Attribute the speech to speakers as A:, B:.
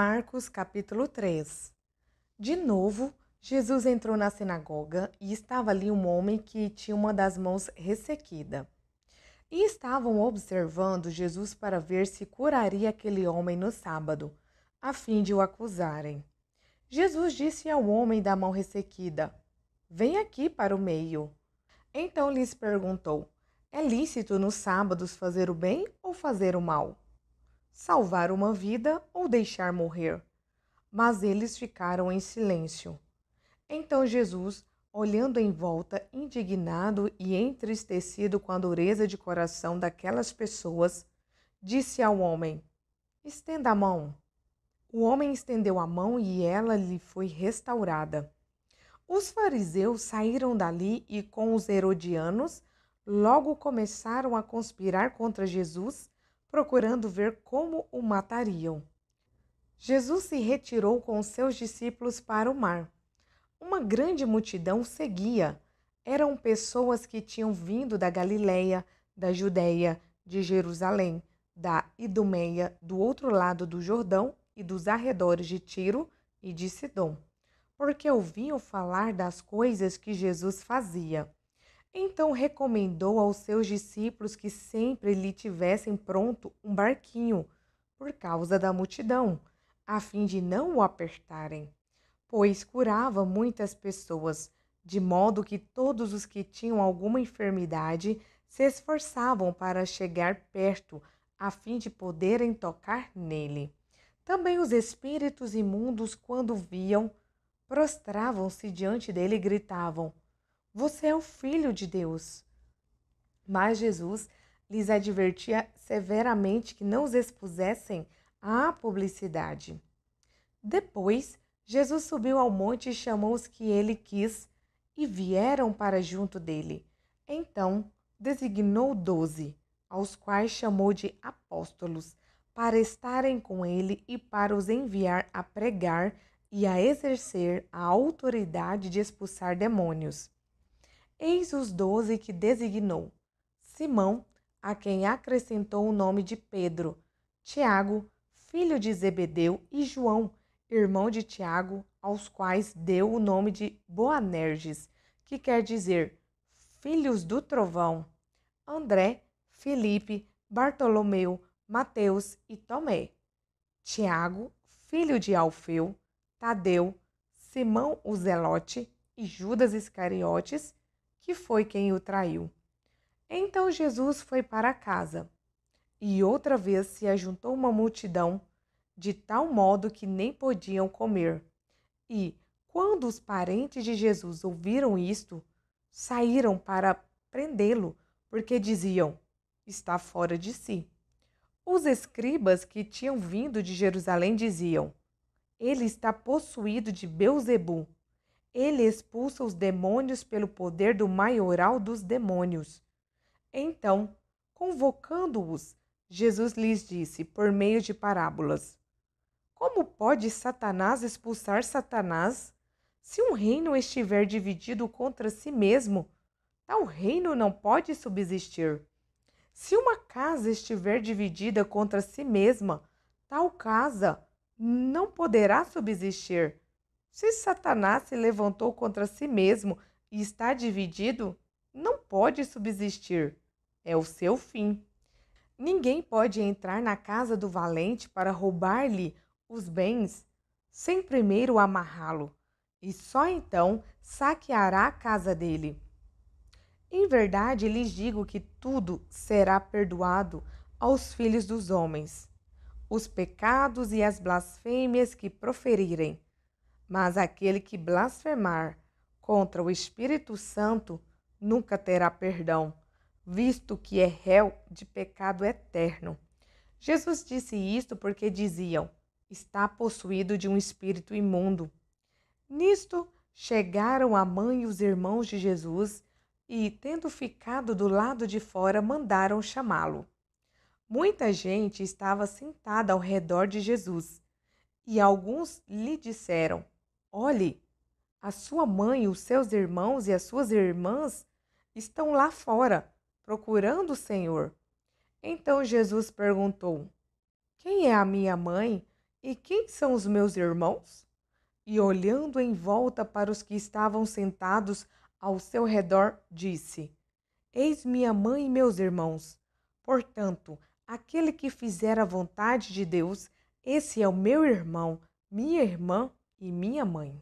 A: Marcos capítulo 3. De novo, Jesus entrou na sinagoga e estava ali um homem que tinha uma das mãos ressequida. E estavam observando Jesus para ver se curaria aquele homem no sábado, a fim de o acusarem. Jesus disse ao homem da mão ressequida: "Vem aqui para o meio." Então lhes perguntou: "É lícito nos sábados fazer o bem ou fazer o mal? Salvar uma vida ou deixar morrer?" Mas eles ficaram em silêncio. Então Jesus, olhando em volta, indignado e entristecido com a dureza de coração daquelas pessoas, disse ao homem: "Estenda a mão." O homem estendeu a mão e ela lhe foi restaurada. Os fariseus saíram dali e, com os herodianos, logo começaram a conspirar contra Jesus, procurando ver como o matariam. Jesus se retirou com seus discípulos para o mar. Uma grande multidão seguia. Eram pessoas que tinham vindo da Galileia, da Judéia, de Jerusalém, da Idumeia, do outro lado do Jordão e dos arredores de Tiro e de Sidom, porque ouviam falar das coisas que Jesus fazia. Então recomendou aos seus discípulos que sempre lhe tivessem pronto um barquinho, por causa da multidão, a fim de não o apertarem, pois curava muitas pessoas, de modo que todos os que tinham alguma enfermidade se esforçavam para chegar perto, a fim de poderem tocar nele. Também os espíritos imundos, quando viam, prostravam-se diante dele e gritavam: "Você é o Filho de Deus." Mas Jesus lhes advertia severamente que não os expusessem à publicidade. Depois, Jesus subiu ao monte e chamou os que ele quis, e vieram para junto dele. Então, designou 12, aos quais chamou de apóstolos, para estarem com ele e para os enviar a pregar e a exercer a autoridade de expulsar demônios. Eis os 12 que designou: Simão, a quem acrescentou o nome de Pedro, Tiago, filho de Zebedeu, e João, irmão de Tiago, aos quais deu o nome de Boanerges, que quer dizer filhos do trovão, André, Filipe, Bartolomeu, Mateus e Tomé, Tiago, filho de Alfeu, Tadeu, Simão o Zelote e Judas Iscariotes, que foi quem o traiu. Então Jesus foi para casa, e outra vez se ajuntou uma multidão, de tal modo que nem podiam comer. E, quando os parentes de Jesus ouviram isto, saíram para prendê-lo, porque diziam: "Está fora de si." Os escribas que tinham vindo de Jerusalém diziam: "Ele está possuído de Beelzebu. Ele expulsa os demônios pelo poder do maioral dos demônios." Então, convocando-os, Jesus lhes disse, por meio de parábolas: "Como pode Satanás expulsar Satanás? Se um reino estiver dividido contra si mesmo, tal reino não pode subsistir. Se uma casa estiver dividida contra si mesma, tal casa não poderá subsistir. Se Satanás se levantou contra si mesmo e está dividido, não pode subsistir. É o seu fim. Ninguém pode entrar na casa do valente para roubar-lhe os bens, sem primeiro amarrá-lo, e só então saqueará a casa dele. Em verdade lhes digo que tudo será perdoado aos filhos dos homens, os pecados e as blasfêmias que proferirem, mas aquele que blasfemar contra o Espírito Santo nunca terá perdão, visto que é réu de pecado eterno. Jesus disse isto porque diziam: "Está possuído de um espírito imundo." Nisto chegaram a mãe e os irmãos de Jesus e, tendo ficado do lado de fora, mandaram chamá-lo. Muita gente estava sentada ao redor de Jesus, e alguns lhe disseram: "Olhe, a sua mãe, os seus irmãos e as suas irmãs estão lá fora, procurando o Senhor." Então Jesus perguntou: "Quem é a minha mãe E quem são os meus irmãos? E olhando em volta para os que estavam sentados ao seu redor, disse: Eis minha mãe e meus irmãos. Portanto, aquele que fizer a vontade de Deus, esse é o meu irmão, minha irmã e minha mãe.